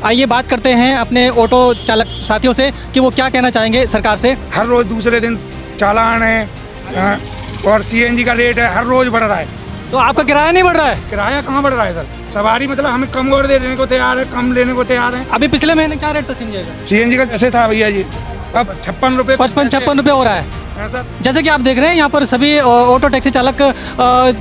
आइए बात करते हैं अपने ऑटो चालक साथियों से कि वो क्या कहना चाहेंगे सरकार से। हर रोज दूसरे दिन चालान है और सीएनजी का रेट है, हर रोज बढ़ रहा है। तो आपका किराया नहीं बढ़ रहा है? किराया कहाँ बढ़ रहा है सर? सवारी मतलब हमें कम और देने को तैयार है, कम लेने को तैयार है। अभी पिछले महीने क्या रेट था सीएनजी का कैसे था भैया जी? अब 56 रुपये 56 रुपये हो रहा है सर। जैसे कि आप देख रहे हैं यहाँ पर सभी ऑटो टैक्सी चालक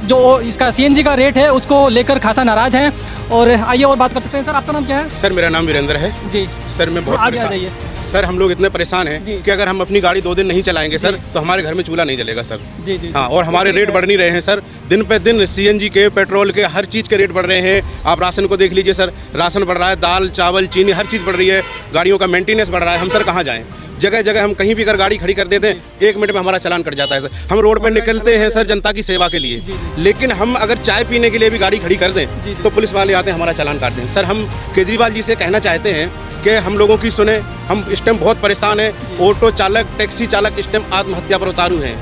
जो इसका सीएनजी का रेट है उसको लेकर खासा नाराज हैं। और आइए और बात कर सकते हैं। सर आपका नाम क्या है? सर मेरा नाम वीरेंद्र है जी। सर मैं बहुत आगे आ जाइए। सर हम लोग इतने परेशान हैं कि अगर हम अपनी गाड़ी 2 दिन नहीं चलाएंगे सर तो हमारे घर में चूल्हा नहीं जलेगा सर। जी जी। हाँ, और हमारे रेट बढ़ नहीं रहे हैं सर, दिन पे दिन सीएनजी के, पेट्रोल के, हर चीज़ के रेट बढ़ रहे हैं। आप राशन को देख लीजिए सर, राशन बढ़ रहा है, दाल चावल चीनी हर चीज़ बढ़ रही है, गाड़ियों का मेंटेनेंस बढ़ रहा है। हम सर कहाँ जाएँ? जगह जगह हम कहीं भी अगर गाड़ी खड़ी कर देते हैं 1 मिनट में हमारा चालान कट जाता है सर। हम रोड पर निकलते हैं सर जनता की सेवा के लिए, लेकिन हम अगर चाय पीने के लिए भी गाड़ी खड़ी कर दें तो पुलिस वाले आते हैं हमारा चालान काटते हैं। सर हम केजरीवाल जी से कहना चाहते हैं कि हम लोगों की सुने, हम इस टाइम बहुत परेशान हैं। ऑटो चालक, टैक्सी चालक इस टाइम आत्महत्या पर उतारू हैं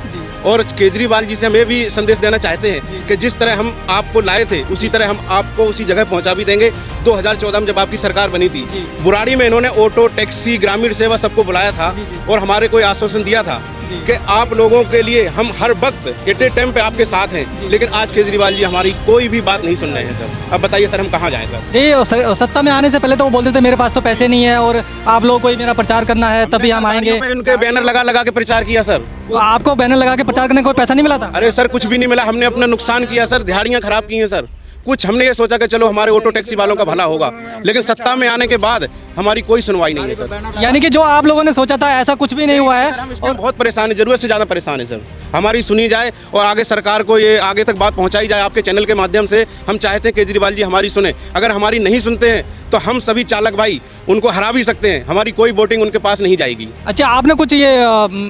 और केजरीवाल जी से हम ये भी संदेश देना चाहते हैं कि जिस तरह हम आपको लाए थे उसी तरह हम आपको उसी जगह पहुंचा भी देंगे। 2014 में जब आपकी सरकार बनी थी, बुराड़ी में इन्होंने ऑटो, टैक्सी, ग्रामीण सेवा सबको बुलाया था और हमारे को आश्वासन दिया था कि आप लोगों के लिए हम हर वक्त एट ए टाइम पे आपके साथ हैं। लेकिन आज केजरीवाल जी हमारी कोई भी बात नहीं सुन रहे हैं सर। अब बताइए सर हम कहाँ जाएं सर? जी, सत्ता में आने से पहले तो वो बोलते थे मेरे पास तो पैसे नहीं है और आप लोगों को ही मेरा प्रचार करना है तभी हम आएंगे। उनके बैनर लगा लगा के प्रचार किया सर। तो आपको बैनर लगा के प्रचार करने का कोई पैसा नहीं मिला था? अरे सर कुछ भी नहीं मिला, हमने अपना नुकसान किया सर, दिहाड़ियाँ खराब की हैं सर। कुछ हमने ये सोचा कि चलो हमारे ऑटो टैक्सी वालों का भला होगा, लेकिन सत्ता में आने के बाद हमारी कोई सुनवाई नहीं है सर। यानी कि जो आप लोगों ने सोचा था ऐसा कुछ भी नहीं हुआ है और बहुत परेशान है, जरूरत से ज़्यादा परेशान है सर। हमारी सुनी जाए और आगे सरकार को ये आगे तक बात पहुंचाई जाए आपके चैनल के माध्यम से। हम चाहते हैं केजरीवाल जी हमारी सुने, अगर हमारी नहीं सुनते हैं तो हम सभी चालक भाई उनको हरा भी सकते हैं, हमारी कोई वोटिंग उनके पास नहीं जाएगी। अच्छा, आपने कुछ ये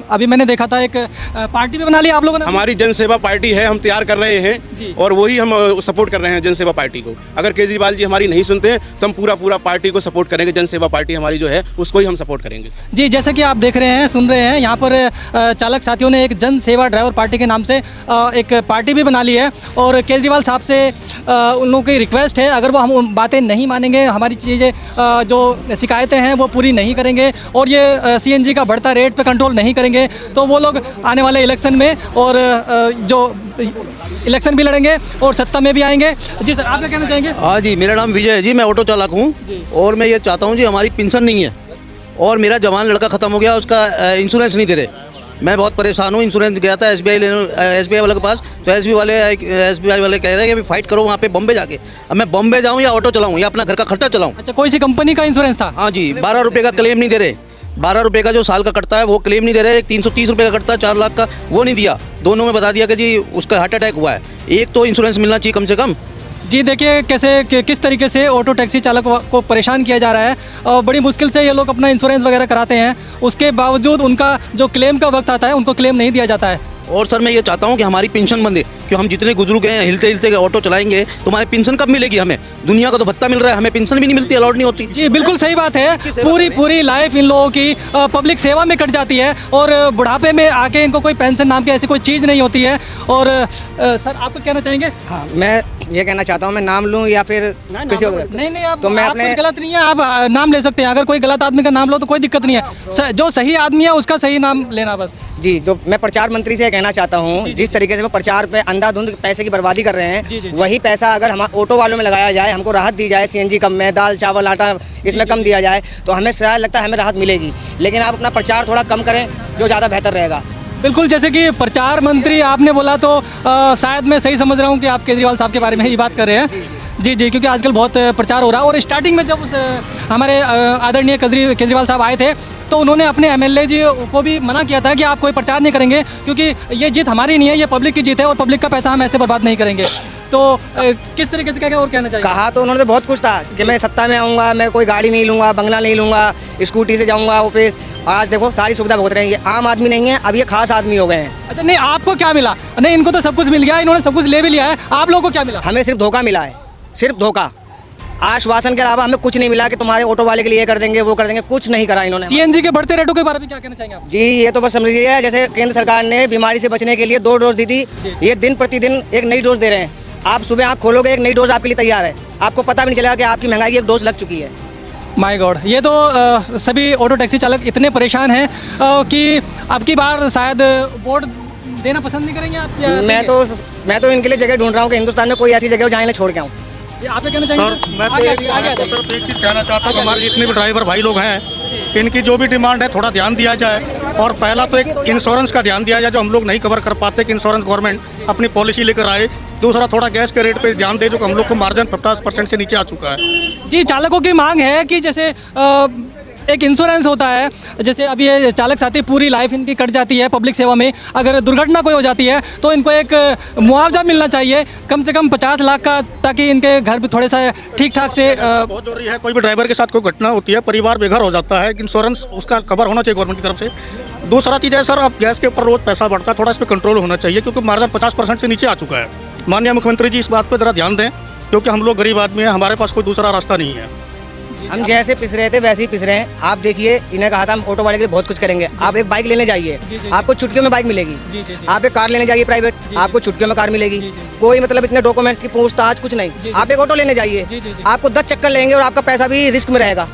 अभी मैंने देखा था एक पार्टी भी बना ली आप लोगों ने? हमारी जन सेवा पार्टी है, हम तैयार कर रहे हैं और वही हम सपोर्ट कर रहे हैं जन सेवा पार्टी को। अगर केजरीवाल जी हमारी नहीं सुनते हैं तो हम पूरा पार्टी को सपोर्ट करेंगे। जन सेवा पार्टी हमारी जो है उसको ही हम सपोर्ट करेंगे। जी, जैसे कि आप देख रहे हैं, सुन रहे हैं, यहाँ पर चालक साथियों ने एक जन सेवा ड्राइवर पार्टी के नाम से एक पार्टी भी बना ली है और केजरीवाल साहब से उन लोगों की रिक्वेस्ट है अगर वो हम बातें नहीं मानेंगे, हमारी चीज़ें जो शिकायतें हैं वो पूरी नहीं करेंगे और ये सीएनजी का बढ़ता रेट पे कंट्रोल नहीं करेंगे तो वो लोग आने वाले इलेक्शन में और जो इलेक्शन भी लड़ेंगे और सत्ता में भी आएंगे। जी सर, आप क्या कहना चाहेंगे? हाँ जी, मेरा नाम विजय है जी, मैं ऑटो चालक हूँ और मैं ये चाहता हूँ जी हमारी पेंशन नहीं है और मेरा जवान लड़का ख़त्म हो गया, उसका इंश्योरेंस नहीं दे रहे। मैं बहुत परेशान हूँ। इंश्योरेंस गया था एसबीआई वाले के पास तो एसबीआई वाले कह रहे हैं कि अभी फाइट करो वहाँ पे बॉम्बे जाके। अब मैं बॉम्बे जाऊँ या ऑटो चलाऊँ या अपना घर का खर्चा चलाऊँ? अच्छा, कोई सी कंपनी का इंश्योरेंस था? हाँ जी, 12 रुपये का क्लेम नहीं दे रहे। 12 रुपये का जो साल का कटता है वो क्लेम नहीं दे रहे। 330 रुपये का कटता है 4 लाख का, वो नहीं दिया। दोनों में बता दिया कि जी उसका हार्ट अटैक हुआ है। एक तो इंश्योरेंस मिलना चाहिए कम से कम। जी देखिए किस तरीके से ऑटो टैक्सी चालक को परेशान किया जा रहा है और बड़ी मुश्किल से ये लोग अपना इंश्योरेंस वगैरह कराते हैं, उसके बावजूद उनका जो क्लेम का वक्त आता है उनको क्लेम नहीं दिया जाता है। और सर मैं ये चाहता हूँ कि हमारी पेंशन बंदे, कि हम जितने बुजुर्ग हैं हिलते हिलते ऑटो चलाएंगे तो हमारी पेंशन कब मिलेगी? हमें दुनिया का तो भत्ता मिल रहा है, हमें पेंशन भी नहीं मिलती, अलॉट नहीं होती। जी बिल्कुल सही बात है। पूरी लाइफ इन लोगों की पब्लिक सेवा में कट जाती है और बुढ़ापे में आके इनको कोई पेंशन नाम की ऐसी कोई चीज़ नहीं होती है। और सर आप कहना चाहेंगे? हाँ, मैं ये कहना चाहता हूँ, मैं नाम लूँ या फिर किसी और? नहीं आप तो मैं अपने गलत नहीं है, आप नाम ले सकते हैं। अगर कोई गलत आदमी का नाम लो तो कोई दिक्कत नहीं है, जो सही आदमी है उसका सही नाम लेना बस। जी, तो मैं प्रचार मंत्री से कहना चाहता हूँ, जिस तरीके से वो प्रचार पे अंधाधुंध पैसे की बर्बादी कर रहे हैं, वही पैसा अगर हम ऑटो वालों में लगाया जाए, हमको राहत दी जाए, सीएनजी कम में, दाल चावल आटा इसमें कम दिया जाए तो हमें शायद लगता है हमें राहत मिलेगी। लेकिन आप अपना प्रचार थोड़ा कम करें जो ज़्यादा बेहतर रहेगा। बिल्कुल, जैसे कि प्रचार मंत्री आपने बोला तो शायद मैं सही समझ रहा हूँ कि आप केजरीवाल साहब के बारे में ही बात कर रहे हैं। जी, क्योंकि आजकल बहुत प्रचार हो रहा है और स्टार्टिंग में जब हमारे आदरणीय केजरीवाल साहब आए थे तो उन्होंने अपने एमएलए जी को भी मना किया था कि आप कोई प्रचार नहीं करेंगे क्योंकि ये जीत हमारी नहीं है, ये पब्लिक की जीत है और पब्लिक का पैसा हम ऐसे बर्बाद नहीं करेंगे। तो किस तरीके से क्या और कहना चाहिए? कहा तो उन्होंने बहुत कुछ था कि मैं सत्ता में आऊँगा, मैं कोई गाड़ी नहीं लूँगा, बंगला नहीं लूँगा, स्कूटी से जाऊँगा ऑफिस। आज देखो सारी सुविधा भुगत रहे हैं। ये आम आदमी नहीं है, अब ये खास आदमी हो गए हैं। अच्छा, नहीं आपको क्या मिला? नहीं, इनको तो सब कुछ मिल गया, इन्होंने सब कुछ ले भी लिया है, आप लोगों को क्या मिला? हमें सिर्फ धोखा मिला है, सिर्फ धोखा। आश्वासन के अलावा हमें कुछ नहीं मिला कि तुम्हारे ऑटो वाले के लिए ये कर देंगे वो कर देंगे, कुछ नहीं करा इन्होंने। सीएनजी के बढ़ते रेटों के बारे में क्या कहना चाहेंगे आप? जी, ये तो बस समझ लीजिए जैसे केंद्र सरकार ने बीमारी से बचने के लिए 2 डोज दी थी, ये दिन प्रतिदिन एक नई डोज दे रहे हैं। आप सुबह आँख खोलोगे एक नई डोज आपके लिए तैयार है, आपको पता भी नहीं चलेगा कि आपकी महंगाई की एक डोज लग चुकी है। माय गॉड, ये तो सभी ऑटो टैक्सी चालक इतने परेशान हैं कि अब की बार शायद वोट देना पसंद नहीं करेंगे आप, या मैं तो इनके लिए जगह ढूंढ रहा हूँ कि हिंदुस्तान में कोई ऐसी जगह हो जहाँ इन्हें छोड़ के आऊँ। ये आप क्या कहना चाहेंगे? सर मैं तो सिर्फ एक चीज़ कहना चाहता हूँ, हमारे जितने भी ड्राइवर भाई लोग हैं, इनकी जो भी डिमांड है थोड़ा ध्यान दिया जाए। और पहला तो एक इंश्योरेंस का ध्यान दिया जाए, जो हम लोग नहीं कवर कर पाते, कि इंश्योरेंस गवर्नमेंट अपनी पॉलिसी लेकर आए। दूसरा, थोड़ा गैस के रेट पे ध्यान दे, जो हम लोग को मार्जिन 50% से नीचे आ चुका है। जी, चालकों की मांग है कि जैसे एक इंश्योरेंस होता है, जैसे अब ये चालक साथी पूरी लाइफ इनकी कट जाती है पब्लिक सेवा में, अगर दुर्घटना कोई हो जाती है तो इनको एक मुआवजा मिलना चाहिए कम से कम 50 लाख का, ताकि इनके घर भी थोड़े सा ठीक ठाक से बहुत जरूरी है। कोई भी ड्राइवर के साथ कोई घटना होती है, परिवार बेघर हो जाता है, इंश्योरेंस उसका कवर होना चाहिए गवर्नमेंट की तरफ से। दूसरा चीज़ है सर, अब गैस के ऊपर रोज पैसा बढ़ता है, थोड़ा इस पर कंट्रोल होना चाहिए, क्योंकि मार्जिन 50% से नीचे आ चुका है। माननीय मुख्यमंत्री जी इस बात पर ज़रा ध्यान दें, क्योंकि हम लोग गरीब आदमी हैं, हमारे पास कोई दूसरा रास्ता नहीं है। हम जैसे पिस रहे थे वैसे ही पिस रहे हैं। आप देखिए, इन्हें कहा था हम ऑटो वाले के लिए बहुत कुछ करेंगे। आप एक बाइक लेने जाइए, आपको चुटकियों में बाइक मिलेगी। आप एक कार लेने जाइए प्राइवेट, आपको चुटकियों में कार मिलेगी। कोई मतलब इतने डॉक्यूमेंट्स की पूछताछ कुछ नहीं। आप एक ऑटो लेने जाइए, आपको 10 चक्कर लेंगे और आपका पैसा भी रिस्क में रहेगा।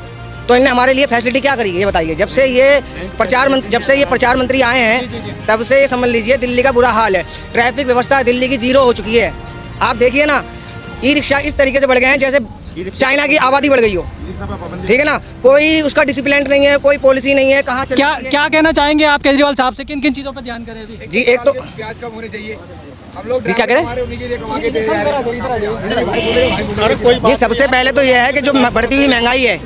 तो इन्हें हमारे लिए फैसिलिटी क्या करी ये बताइए। जब से ये प्रचार मंत्री आए हैं, तब से ये समझ लीजिए दिल्ली का बुरा हाल है। ट्रैफिक व्यवस्था दिल्ली की जीरो हो चुकी है। आप देखिए ना, ई रिक्शा इस तरीके से बढ़ गए हैं जैसे चाइना की आबादी बढ़ गई हो। ठीक है ना, कोई उसका डिसिप्लिन नहीं है, कोई पॉलिसी नहीं है। कहाँ क्या कहना चाहेंगे आप केजरीवाल साहब से, किन किन चीज़ों पर ध्यान करें अभी? जी, एक तो प्याज कम होने चाहिए। हम लोग जी क्या करें जी, सबसे पहले तो यह है कि जो बढ़ती हुई महंगाई है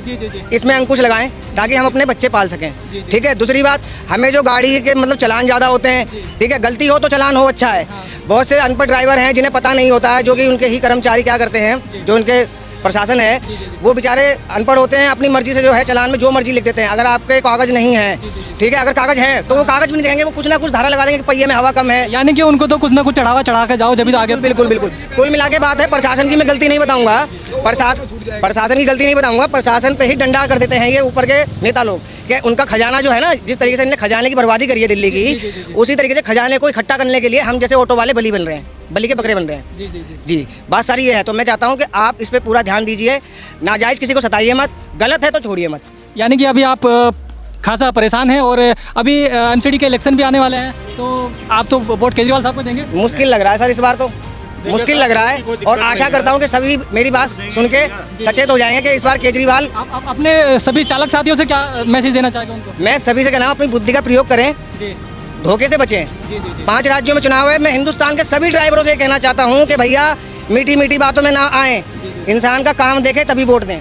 इसमें अंकुश लगाएं, ताकि हम अपने बच्चे पाल सकें। ठीक है। दूसरी बात, हमें जो गाड़ी के मतलब चालान ज़्यादा होते हैं, ठीक है, गलती हो तो चालान हो, अच्छा है। बहुत से अनपढ़ ड्राइवर हैं जिन्हें पता नहीं होता है, जो कि उनके ही कर्मचारी क्या करते हैं, जो उनके प्रशासन है, वो बेचारे अनपढ़ होते हैं, अपनी मर्जी से जो है चालान में जो मर्जी लिख देते हैं। अगर आपके कागज नहीं है, ठीक है, अगर कागज है तो वो कागज भी नहीं देंगे, वो कुछ ना कुछ धारा लगा देंगे कि पहिए में हवा कम है। यानी कि उनको तो कुछ ना कुछ चढ़ा के जाओ, जब भी आगे। बिल्कुल बिल्कुल। कुल मिला के बात है, प्रशासन की मैं गलती नहीं बताऊंगा, प्रशासन की गलती नहीं बताऊंगा, प्रशासन पे ही डंडा कर देते हैं ये ऊपर के नेता लोग, कि उनका खजाना जो है ना, जिस तरीके से इन्हें खजाने की बर्बादी करी है दिल्ली की, उसी तरीके से खजाने को इकट्ठा करने के लिए हम जैसे ऑटो वाले बली बन रहे हैं, बली के बकरे बन रहे हैं। जी, बात सारी ये है। तो मैं चाहता हूँ कि आप इस पे पूरा ध्यान दीजिए, नाजायज़ किसी को सताइए मत, गलत है तो छोड़िए मत। यानी कि अभी आप खासा परेशान हैं, और अभी एमसीडी के इलेक्शन भी आने वाले हैं, तो आप तो वोट केजरीवाल साहब को देंगे? मुश्किल लग रहा है सर, इस बार तो मुश्किल लग रहा है, और आशा करता हूँ कि सभी मेरी बात सुन के सचेत हो जाएंगे कि इस बार केजरीवाल। आप अपने सभी चालक साथियों से क्या मैसेज देना चाहेंगे उनको? मैं सभी से कहना हूँ, अपनी बुद्धि का प्रयोग करें, धोखे से बचें। 5 राज्यों में चुनाव है। मैं हिंदुस्तान के सभी ड्राइवरों से कहना चाहता हूँ कि भैया मीठी मीठी बातों में ना आएं, इंसान का काम देखें तभी वोट दें।